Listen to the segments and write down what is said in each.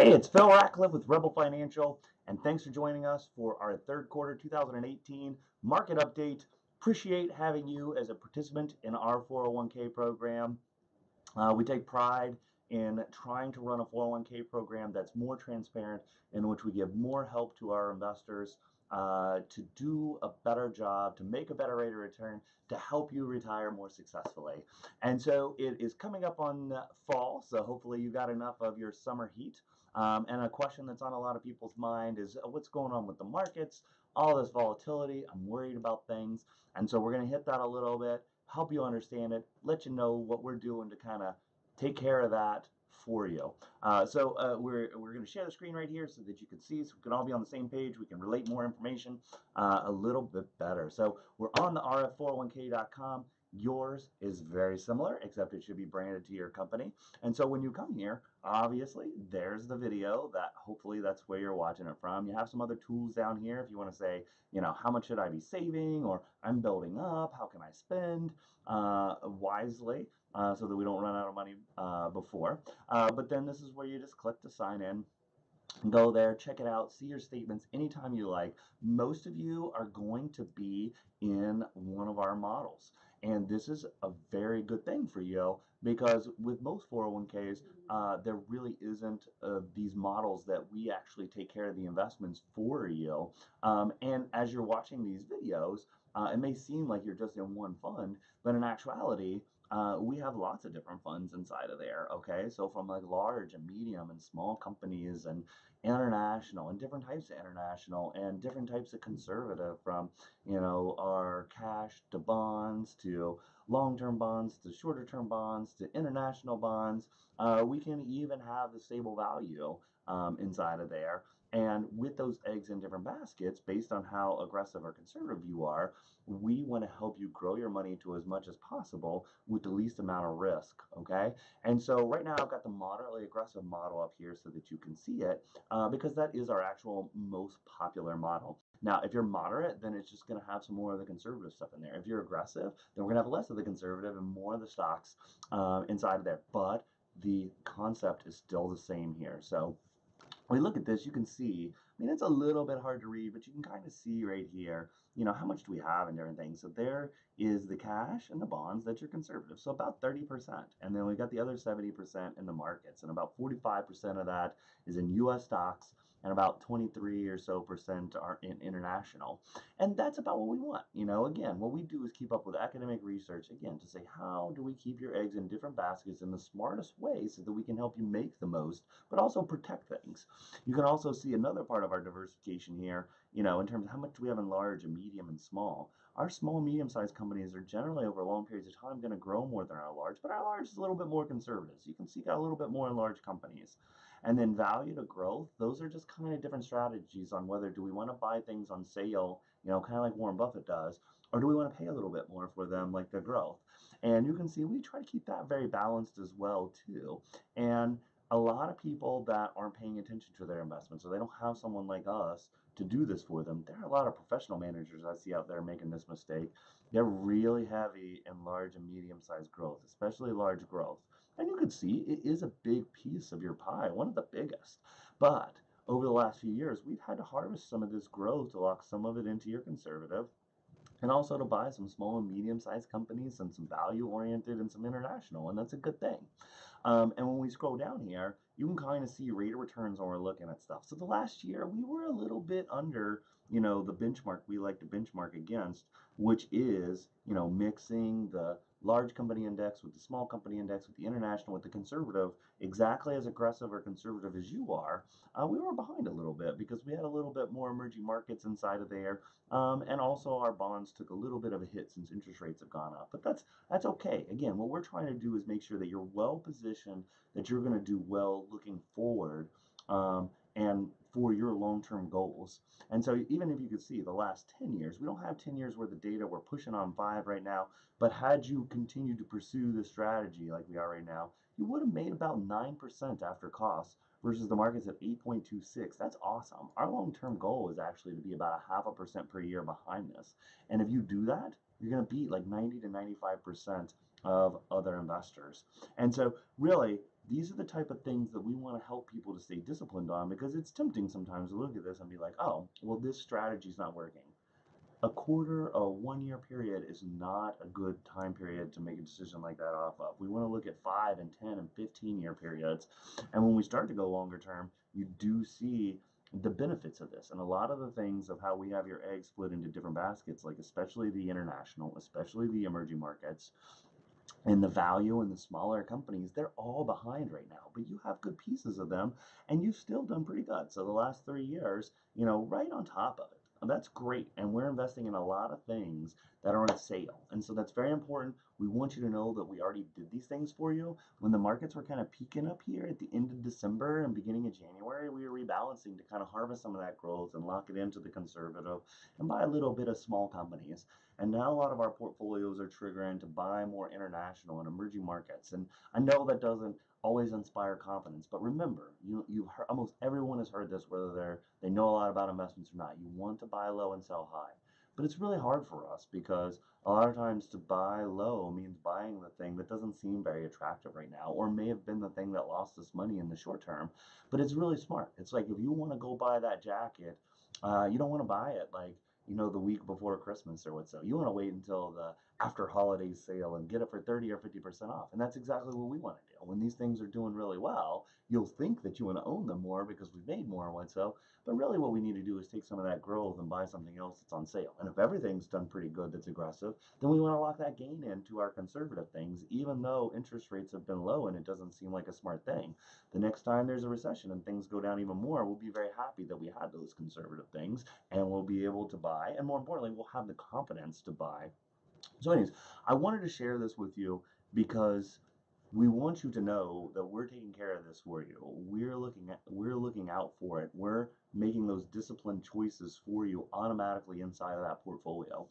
Hey, it's Phil Ratcliff with Rebel Financial, and thanks for joining us for our third quarter 2018 market update. Appreciate having you as a participant in our 401k program. We take pride in trying to run a 401k program that's more transparent, in which we give more help to our investors to do a better job, to make a better rate of return, to help you retire more successfully. And so it is coming up on fall, so hopefully you got enough of your summer heat. And a question that's on a lot of people's mind is what's going on with the markets, all this volatility. I'm worried about things. And so we're going to hit that a little bit, help you understand it, let you know what we're doing to kind of take care of that for you. We're going to share the screen right here so that you can see, so we can all be on the same page. We can relate more information a little bit better. So we're on the rf401k.com. Yours is very similar, except it should be branded to your company. And so when you come here, obviously, there's the video that hopefully that's where you're watching it from. You have some other tools down here if you want to say, how much should I be saving, or I'm building up, how can I spend wisely so that we don't run out of money before. But then this is where you just click to sign in. Go there, check it out, see your statements anytime you like. Most of you are going to be in one of our models. And this is a very good thing for you because with most 401ks, there really isn't these models that we actually take care of the investments for you. And as you're watching these videos, it may seem like you're just in one fund, but in actuality, we have lots of different funds inside of there, okay? So from like large and medium and small companies and international and different types of international and different types of conservative, from our cash to bonds to long-term bonds to shorter-term bonds to international bonds. We can even have the stable value inside of there. And with those eggs in different baskets, based on how aggressive or conservative you are, we want to help you grow your money to as much as possible with the least amount of risk, okay? And so right now I've got the moderately aggressive model up here so that you can see it because that is our actual most popular model. Now, if you're moderate, then it's just going to have some more of the conservative stuff in there. If you're aggressive, then we're going to have less of the conservative and more of the stocks inside of there. But the concept is still the same here. So when we look at this, you can see, it's a little bit hard to read, but you can kind of see right here, how much do we have and different things. So there is the cash and the bonds that you're conservative. So about 30%. And then we got the other 70% in the markets. And about 45% of that is in US stocks, and about 23 or so percent are in international. And that's about what we want. Again, what we do is keep up with academic research, again, to say, how do we keep your eggs in different baskets in the smartest way so that we can help you make the most, but also protect things. You can also see another part of our diversification here, in terms of how much do we have in large and medium and small. Our small and medium-sized companies are generally over long periods of time going to grow more than our large, but our large is a little bit more conservative. So you can see got a little bit more in large companies. And then value to growth, those are just kind of different strategies on whether do we want to buy things on sale, kind of like Warren Buffett does, or do we want to pay a little bit more for them like the growth. And you can see we try to keep that very balanced as well too. And a lot of people that aren't paying attention to their investments, or they don't have someone like us to do this for them. There are a lot of professional managers I see out there making this mistake. They're really heavy in large and medium-sized growth, especially large growth. And you can see it is a big piece of your pie, one of the biggest. But over the last few years, we've had to harvest some of this growth to lock some of it into your conservative, and also to buy some small and medium-sized companies and some value-oriented and some international, and that's a good thing. And when we scroll down here, you can kind of see rate of returns when we're looking at stuff. So the last year, we were a little bit under, the benchmark we like to benchmark against, which is, mixing the large company index with the small company index, with the international, with the conservative, exactly as aggressive or conservative as you are. We were behind a little bit because we had a little bit more emerging markets inside of there. And also our bonds took a little bit of a hit since interest rates have gone up. But that's okay. Again, what we're trying to do is make sure that you're well positioned, that you're going to do well looking forward, and for your long-term goals. And so even if you could see the last 10 years, we don't have 10 years worth of data. We're pushing on 5 right now. But had you continued to pursue this strategy like we are right now, you would have made about 9% after costs versus the market's at 8.26. That's awesome. Our long-term goal is actually to be about 0.5% per year behind this. And if you do that, you're going to beat like 90 to 95% of other investors. And so really, these are the type of things that we want to help people to stay disciplined on, because it's tempting sometimes to look at this and be like, oh, well, this strategy is not working. A quarter or 1 year period is not a good time period to make a decision like that off of. We want to look at 5 and 10 and 15 year periods. And when we start to go longer term, you do see the benefits of this. And a lot of the things of how we have your eggs split into different baskets, like especially the international, especially the emerging markets, and the value in the smaller companies, they're all behind right now, but you have good pieces of them and you've still done pretty good. So the last 3 years, right on top of it. And that's great. And we're investing in a lot of things that are on sale. And so that's very important. We want you to know that we already did these things for you. When the markets were kind of peaking up here at the end of December and beginning of January, we were rebalancing to kind of harvest some of that growth and lock it into the conservative and buy a little bit of small companies. And now a lot of our portfolios are triggering to buy more international and emerging markets. And I know that doesn't always inspire confidence, but remember, you've heard, almost everyone has heard this, whether they know a lot about investments or not. You want to buy low and sell high. But it's really hard for us because a lot of times to buy low means buying the thing that doesn't seem very attractive right now, or may have been the thing that lost us money in the short term. But it's really smart. It's like if you want to go buy that jacket, you don't want to buy it like the week before Christmas or what. So you want to wait until the after holiday sale and get it for 30 or 50% off. And that's exactly what we want to do. When these things are doing really well, you'll think that you want to own them more because we've made more and what so. But really what we need to do is take some of that growth and buy something else that's on sale. And if everything's done pretty good that's aggressive, then we want to lock that gain into our conservative things, even though interest rates have been low and it doesn't seem like a smart thing. The next time there's a recession and things go down even more, we'll be very happy that we had those conservative things and we'll be able to buy. And more importantly, we'll have the confidence to buy. So, anyways, I wanted to share this with you because we want you to know that we're taking care of this for you. We're looking out for it. We're making those disciplined choices for you automatically inside of that portfolio.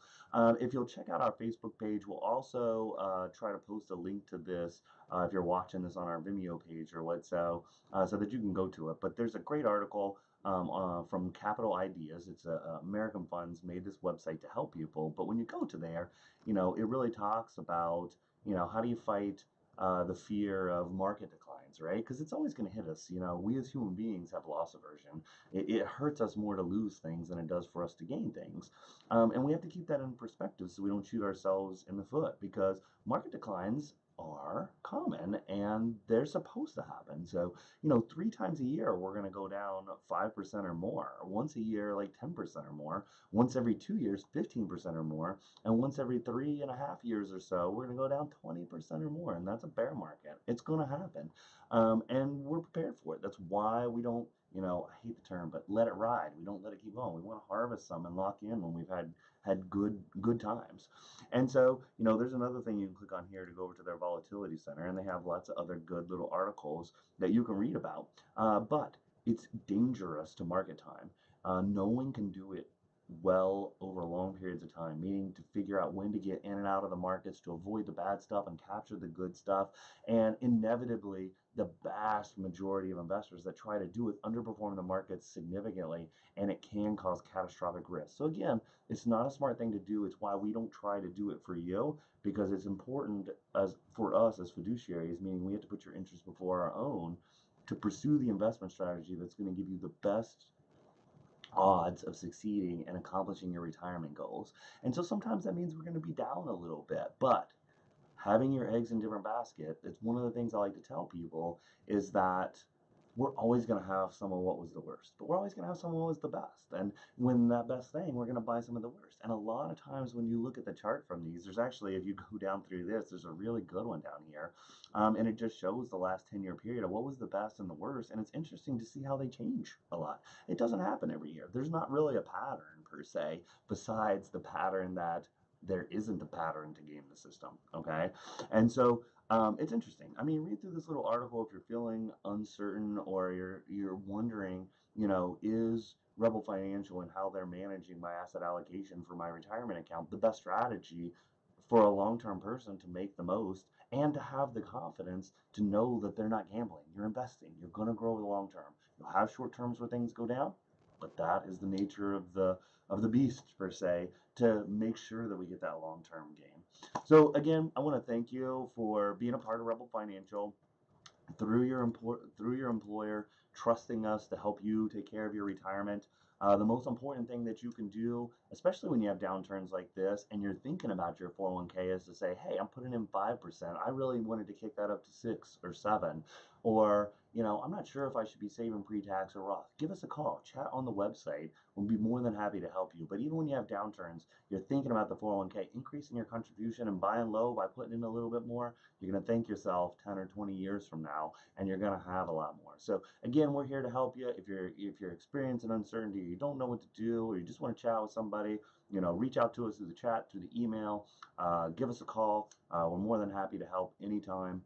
If you'll check out our Facebook page, we'll also try to post a link to this if you're watching this on our Vimeo page or what so that you can go to it. But there's a great article from Capital Ideas. It's American Funds made this website to help people. But when you go to there, it really talks about how do you fight the fear of market declines, right? Because it's always going to hit us. We as human beings have loss aversion. It hurts us more to lose things than it does for us to gain things. And we have to keep that in perspective so we don't shoot ourselves in the foot, because market declines are common and they're supposed to happen. So, 3 times a year, we're going to go down 5% or more. Once a year, like 10% or more. Once every 2 years, 15% or more. And once every 3.5 years or so, we're going to go down 20% or more. And that's a bear market. It's going to happen. And we're prepared for it. That's why we don't, I hate the term, but let it ride. We don't let it keep going. We want to harvest some and lock in when we've had good times. And so, there's another thing you can click on here to go over to their Volatility Center, and they have lots of other good little articles that you can read about. But it's dangerous to market time. No one can do it well over long periods of time, meaning to figure out when to get in and out of the markets to avoid the bad stuff and capture the good stuff. And inevitably, the vast majority of investors that try to do it underperform the markets significantly, and it can cause catastrophic risk. So again, it's not a smart thing to do. It's why we don't try to do it for you, because it's important as for us as fiduciaries, meaning we have to put your interests before our own to pursue the investment strategy that's going to give you the best odds of succeeding and accomplishing your retirement goals. And so sometimes that means we're going to be down a little bit, but having your eggs in different baskets, it's one of the things I like to tell people is that we're always going to have some of what was the worst, but we're always going to have some of what was the best. And when that best thing, we're going to buy some of the worst. And a lot of times when you look at the chart from these, there's actually, if you go down through this, there's a really good one down here. And it just shows the last 10-year period of what was the best and the worst. And it's interesting to see how they change a lot. It doesn't happen every year. There's not really a pattern per se, besides the pattern that there isn't a pattern to game the system, okay? And so it's interesting. I mean, read through this little article if you're feeling uncertain or you're wondering, is Rebel Financial and how they're managing my asset allocation for my retirement account the best strategy for a long-term person to make the most and to have the confidence to know that they're not gambling. You're investing. You're going to grow over the long term. You'll have short terms where things go down, but that is the nature of the beast per se, to make sure that we get that long-term gain. So again, I want to thank you for being a part of Rebel Financial. through your employer, trusting us to help you take care of your retirement. The most important thing that you can do, especially when you have downturns like this and you're thinking about your 401k, is to say, hey, I'm putting in 5%. I really wanted to kick that up to 6 or 7. Or, I'm not sure if I should be saving pre-tax or Roth. Give us a call, chat on the website. We'll be more than happy to help you. But even when you have downturns, you're thinking about the 401k, increasing your contribution and buying low by putting in a little bit more, you're going to thank yourself 10 or 20 years from now, and you're going to have a lot more. So again, we're here to help you. If you're experiencing uncertainty, you don't know what to do, or you just want to chat with somebody, reach out to us through the chat, through the email, give us a call. We're more than happy to help anytime.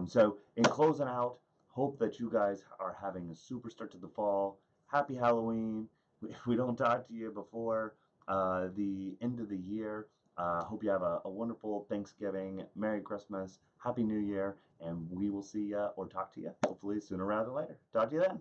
So in closing out, hope that you guys are having a super start to the fall. Happy Halloween. If we don't talk to you before the end of the year, hope you have a wonderful Thanksgiving, Merry Christmas, Happy New Year, and we will see you or talk to you hopefully sooner rather than later. Talk to you then.